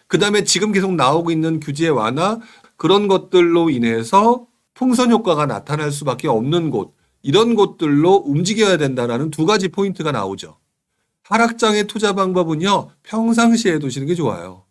그다음에 지금 계속 나오고 있는 규제 완화 그런 것들로 인해서 풍선 효과가 나타날 수밖에 없는 곳, 이런 곳들로 움직여야 된다라는 두 가지 포인트가 나오죠. 하락장의 투자 방법은요, 평상시에 두시는 게 좋아요.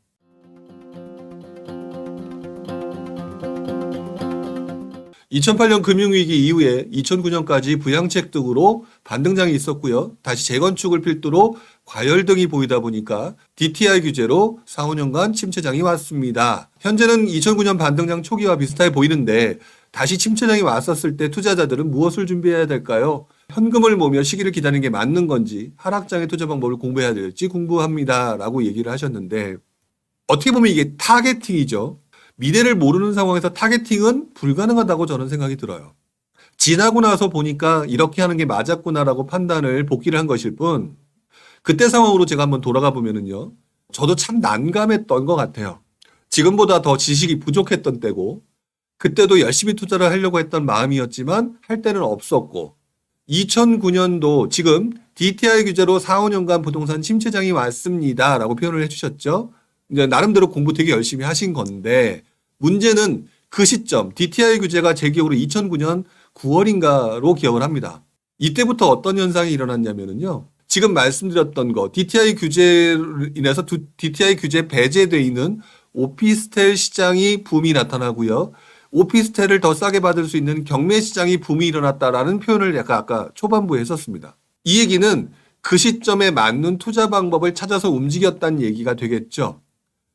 2008년 금융위기 이후에 2009년까지 부양책 등으로 반등장이 있었고요. 다시 재건축을 필두로 과열 등이 보이다 보니까 DTI 규제로 4, 5년간 침체장이 왔습니다. 현재는 2009년 반등장 초기와 비슷해 보이는데 다시 침체장이 왔었을 때 투자자들은 무엇을 준비해야 될까요? 현금을 모으며 시기를 기다리는 게 맞는 건지 하락장의 투자 방법을 공부해야 될지 궁금합니다. 라고 얘기를 하셨는데 어떻게 보면 이게 타겟팅이죠. 미래를 모르는 상황에서 타겟팅은 불가능하다고 저는 생각이 들어요. 지나고 나서 보니까 이렇게 하는 게 맞았구나라고 판단을 복기를 한 것일 뿐 그때 상황으로 제가 한번 돌아가 보면은요. 저도 참 난감했던 것 같아요. 지금보다 더 지식이 부족했던 때고 그때도 열심히 투자를 하려고 했던 마음이었지만 할 때는 없었고 2009년도 지금 DTI 규제로 4, 5년간 부동산 침체장이 왔습니다. 라고 표현을 해주셨죠. 이제 나름대로 공부 되게 열심히 하신 건데 문제는 그 시점 DTI 규제가 제 기억으로 2009년 9월인가로 기억을 합니다. 이때부터 어떤 현상이 일어났냐면요. 지금 말씀드렸던 거 DTI 규제로 인해서 DTI 규제 배제돼 있는 오피스텔 시장이 붐이 나타나고요. 오피스텔을 더 싸게 받을 수 있는 경매 시장이 붐이 일어났다라는 표현을 약간 아까 초반부에 했었습니다. 이 얘기는 그 시점에 맞는 투자 방법을 찾아서 움직였다는 얘기가 되겠죠.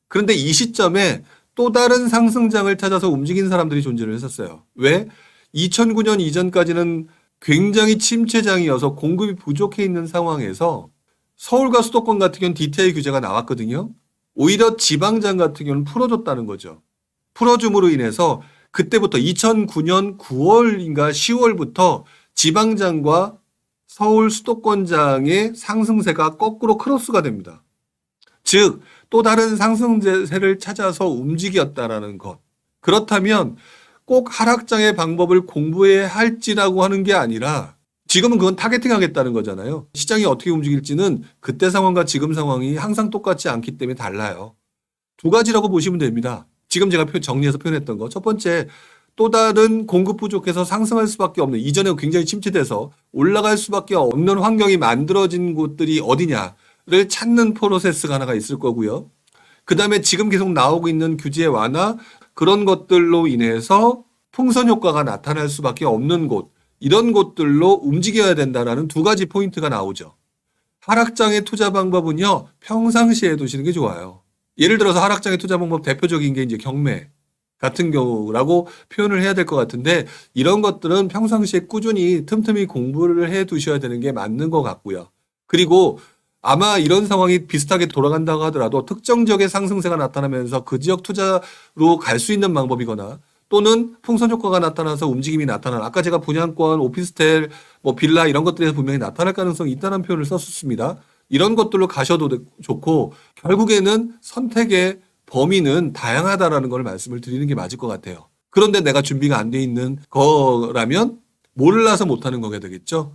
그런데 이 시점에 또 다른 상승장을 찾아서 움직인 사람들이 존재를 했었어요. 왜? 2009년 이전까지는 굉장히 침체장이어서 공급이 부족해 있는 상황에서 서울과 수도권 같은 경우는 DTI 규제가 나왔거든요. 오히려 지방장 같은 경우는 풀어줬다는 거죠. 풀어줌으로 인해서 그때부터 2009년 9월인가 10월부터 지방장과 서울 수도권장의 상승세가 거꾸로 크로스가 됩니다. 즉, 또 다른 상승세를 찾아서 움직였다라는 것. 그렇다면 꼭 하락장의 방법을 공부해야 할지라고 하는 게 아니라 지금은 그건 타겟팅 하겠다는 거잖아요. 시장이 어떻게 움직일지는 그때 상황과 지금 상황이 항상 똑같지 않기 때문에 달라요. 두 가지라고 보시면 됩니다. 지금 제가 정리해서 표현했던 거. 첫 번째, 또 다른 공급 부족해서 상승할 수밖에 없는 이전에 굉장히 침체돼서 올라갈 수밖에 없는 환경이 만들어진 곳들이 어디냐를 찾는 프로세스가 하나가 있을 거고요. 그 다음에 지금 계속 나오고 있는 규제 완화 그런 것들로 인해서 풍선 효과가 나타날 수밖에 없는 곳 이런 곳들로 움직여야 된다라는 두 가지 포인트가 나오죠. 하락장의 투자 방법은요. 평상시에 두시는 게 좋아요. 예를 들어서 하락장의 투자 방법 대표적인 게 이제 경매 같은 경우라고 표현을 해야 될 것 같은데 이런 것들은 평상시에 꾸준히 틈틈이 공부를 해 두셔야 되는 게 맞는 것 같고요. 그리고 아마 이런 상황이 비슷하게 돌아간다고 하더라도 특정 지역의 상승세가 나타나면서 그 지역 투자로 갈 수 있는 방법이거나 또는 풍선 효과가 나타나서 움직임이 나타나는 아까 제가 분양권, 오피스텔, 뭐 빌라 이런 것들에서 분명히 나타날 가능성이 있다는 표현을 썼습니다. 이런 것들로 가셔도 좋고 결국에는 선택의 범위는 다양하다라는 걸 말씀을 드리는 게 맞을 것 같아요. 그런데 내가 준비가 안 돼 있는 거라면 몰라서 못하는 거게 되겠죠.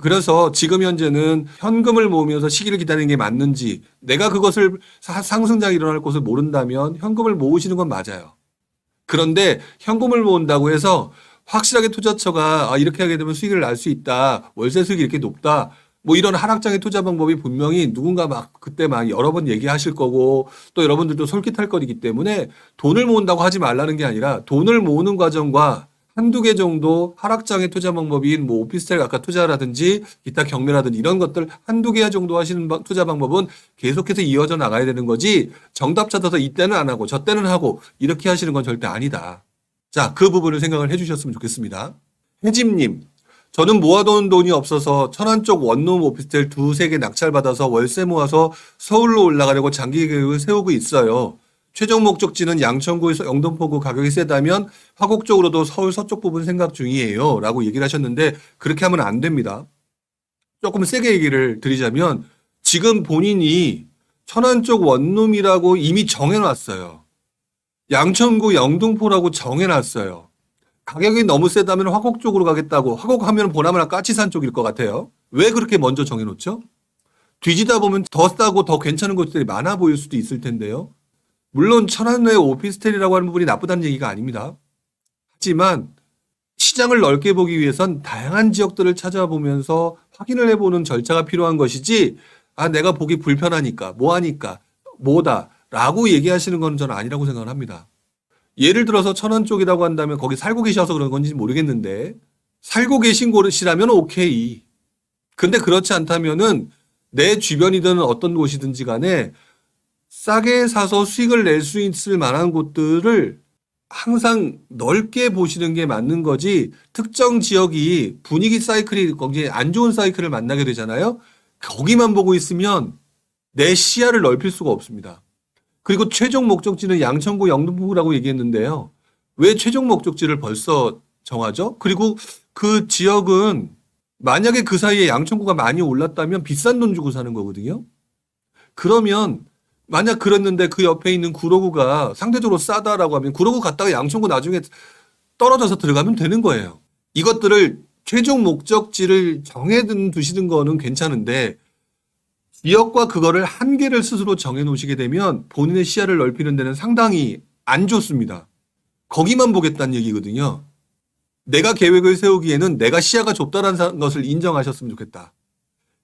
그래서 지금 현재는 현금을 모으면서 시기를 기다리는 게 맞는지 내가 그것을 상승장이 일어날 것을 모른다면 현금을 모으시는 건 맞아요. 그런데 현금을 모은다고 해서 확실하게 투자처가 이렇게 하게 되면 수익을 날 수 있다. 월세 수익이 이렇게 높다. 뭐 이런 하락장의 투자 방법이 분명히 누군가 막 그때 막 여러 번 얘기하실 거고 또 여러분들도 솔깃할 거리기 때문에 돈을 모은다고 하지 말라는 게 아니라 돈을 모으는 과정과 한두 개 정도 하락장의 투자 방법인 뭐 오피스텔 아까 투자라든지 기타 경매라든지 이런 것들 한두 개 정도 하시는 투자 방법은 계속해서 이어져 나가야 되는 거지 정답 찾아서 이때는 안 하고 저 때는 하고 이렇게 하시는 건 절대 아니다. 자, 그 부분을 생각을 해주셨으면 좋겠습니다. 혜집님. 저는 모아놓은 돈이 없어서 천안 쪽 원룸 오피스텔 두세 개 낙찰받아서 월세 모아서 서울로 올라가려고 장기 계획을 세우고 있어요. 최종 목적지는 양천구에서 영등포구 가격이 세다면 화곡 쪽으로도 서울 서쪽 부분 생각 중이에요. 라고 얘기를 하셨는데 그렇게 하면 안 됩니다. 조금 세게 얘기를 드리자면 지금 본인이 천안 쪽 원룸이라고 이미 정해놨어요. 양천구 영등포라고 정해놨어요. 가격이 너무 세다면 화곡 쪽으로 가겠다고 화곡하면 보나마나 까치산 쪽일 것 같아요. 왜 그렇게 먼저 정해놓죠? 뒤지다 보면 더 싸고 더 괜찮은 곳들이 많아 보일 수도 있을 텐데요. 물론 천안의 오피스텔이라고 하는 부분이 나쁘다는 얘기가 아닙니다. 하지만 시장을 넓게 보기 위해선 다양한 지역들을 찾아보면서 확인을 해보는 절차가 필요한 것이지, 아, 내가 보기 불편하니까, 뭐하니까, 뭐다라고 얘기하시는 건 저는 아니라고 생각을 합니다. 예를 들어서 천안 쪽이라고 한다면 거기 살고 계셔서 그런 건지 모르겠는데, 살고 계신 곳이라면 오케이. 근데 그렇지 않다면은 내 주변이든 어떤 곳이든지 간에 싸게 사서 수익을 낼 수 있을 만한 곳들을 항상 넓게 보시는 게 맞는 거지, 특정 지역이 분위기 사이클이 거기에 안 좋은 사이클을 만나게 되잖아요. 거기만 보고 있으면 내 시야를 넓힐 수가 없습니다. 그리고 최종 목적지는 양천구 영등포구라고 얘기했는데요. 왜 최종 목적지를 벌써 정하죠? 그리고 그 지역은 만약에 그 사이에 양천구가 많이 올랐다면 비싼 돈 주고 사는 거거든요. 그러면 만약 그랬는데 그 옆에 있는 구로구가 상대적으로 싸다라고 하면 구로구 갔다가 양천구 나중에 떨어져서 들어가면 되는 거예요. 이것들을 최종 목적지를 두시는 거는 괜찮은데, 지역과 그거를 한계를 스스로 정해 놓으시게 되면 본인의 시야를 넓히는 데는 상당히 안 좋습니다. 거기만 보겠다는 얘기거든요. 내가 계획을 세우기에는 내가 시야가 좁다는 것을 인정하셨으면 좋겠다.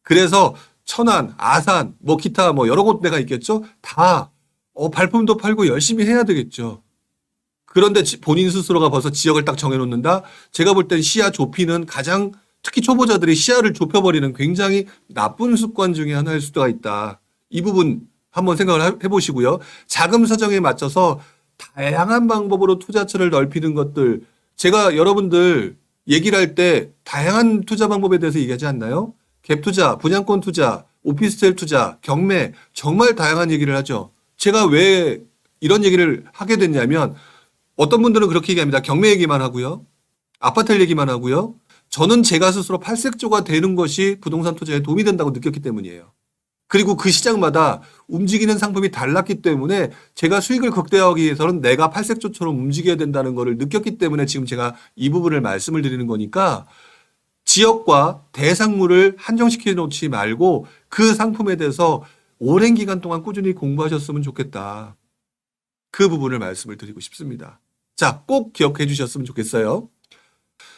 그래서 천안, 아산, 뭐 기타 뭐 여러 곳데가 있겠죠. 다 발품도 팔고 열심히 해야 되겠죠. 그런데 본인 스스로가 벌써 지역을 딱 정해놓는다. 제가 볼 땐 시야 좁히는 가장, 특히 초보자들이 시야를 좁혀버리는 굉장히 나쁜 습관 중에 하나일 수가 있다. 이 부분 한번 생각을 해보시고요. 자금 사정에 맞춰서 다양한 방법으로 투자처를 넓히는 것들, 제가 여러분들 얘기를 할 때 다양한 투자 방법에 대해서 얘기하지 않나요? 갭 투자, 분양권 투자, 오피스텔 투자, 경매, 정말 다양한 얘기를 하죠. 제가 왜 이런 얘기를 하게 됐냐면, 어떤 분들은 그렇게 얘기합니다. 경매 얘기만 하고요. 아파트 얘기만 하고요. 저는 제가 스스로 팔색조가 되는 것이 부동산 투자에 도움이 된다고 느꼈기 때문이에요. 그리고 그 시장마다 움직이는 상품이 달랐기 때문에 제가 수익을 극대화하기 위해서는 내가 팔색조처럼 움직여야 된다는 것을 느꼈기 때문에 지금 제가 이 부분을 말씀을 드리는 거니까, 지역과 대상물을 한정시켜 놓지 말고 그 상품에 대해서 오랜 기간 동안 꾸준히 공부하셨으면 좋겠다. 그 부분을 말씀을 드리고 싶습니다. 자, 꼭 기억해 주셨으면 좋겠어요.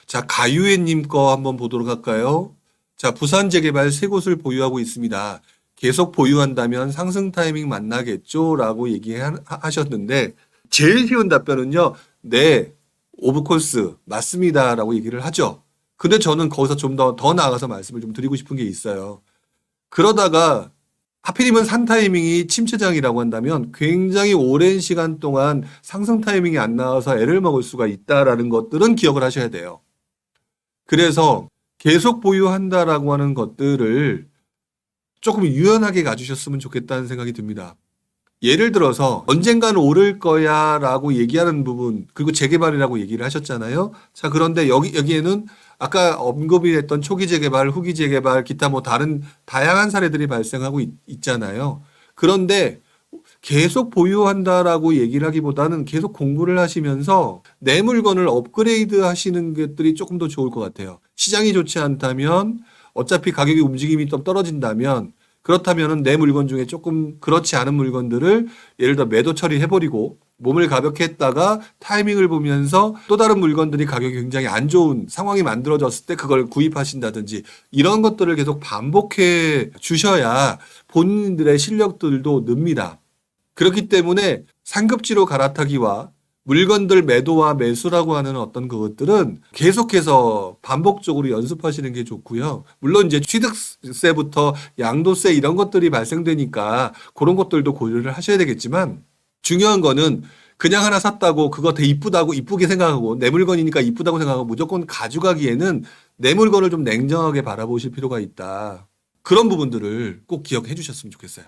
자, 가유애님 거 한번 보도록 할까요? 자, 부산 재개발 3곳을 보유하고 있습니다. 계속 보유한다면 상승 타이밍 만나겠죠? 라고 얘기하셨는데, 제일 쉬운 답변은요, 네, 오브코스 맞습니다. 라고 얘기를 하죠. 근데 저는 거기서 좀 더 나아가서 말씀을 좀 드리고 싶은 게 있어요. 그러다가 하필이면 산 타이밍이 침체장이라고 한다면 굉장히 오랜 시간 동안 상승 타이밍이 안 나와서 애를 먹을 수가 있다라는 것들은 기억을 하셔야 돼요. 그래서 계속 보유한다라고 하는 것들을 조금 유연하게 가주셨으면 좋겠다는 생각이 듭니다. 예를 들어서 언젠가는 오를 거야 라고 얘기하는 부분, 그리고 재개발이라고 얘기를 하셨잖아요. 자, 그런데 여기에는 아까 언급이 됐던 초기 재개발, 후기 재개발, 기타 뭐 다른 다양한 사례들이 발생하고 있잖아요. 그런데 계속 보유한다라고 얘기를 하기보다는 계속 공부를 하시면서 내 물건을 업그레이드 하시는 것들이 조금 더 좋을 것 같아요. 시장이 좋지 않다면, 어차피 가격의 움직임이 좀 떨어진다면, 그렇다면 내 물건 중에 조금 그렇지 않은 물건들을 예를 들어 매도 처리해버리고 몸을 가볍게 했다가 타이밍을 보면서 또 다른 물건들이 가격이 굉장히 안 좋은 상황이 만들어졌을 때 그걸 구입하신다든지, 이런 것들을 계속 반복해 주셔야 본인들의 실력들도 늡니다. 그렇기 때문에 상급지로 갈아타기와 물건들 매도와 매수라고 하는 어떤 그것들은 계속해서 반복적으로 연습하시는 게 좋고요. 물론 이제 취득세부터 양도세 이런 것들이 발생되니까 그런 것들도 고려를 하셔야 되겠지만, 중요한 거는 그냥 하나 샀다고 그거 되게 이쁘게 생각하고 내 물건이니까 이쁘다고 생각하고 무조건 가져가기에는 내 물건을 좀 냉정하게 바라보실 필요가 있다. 그런 부분들을 꼭 기억해 주셨으면 좋겠어요.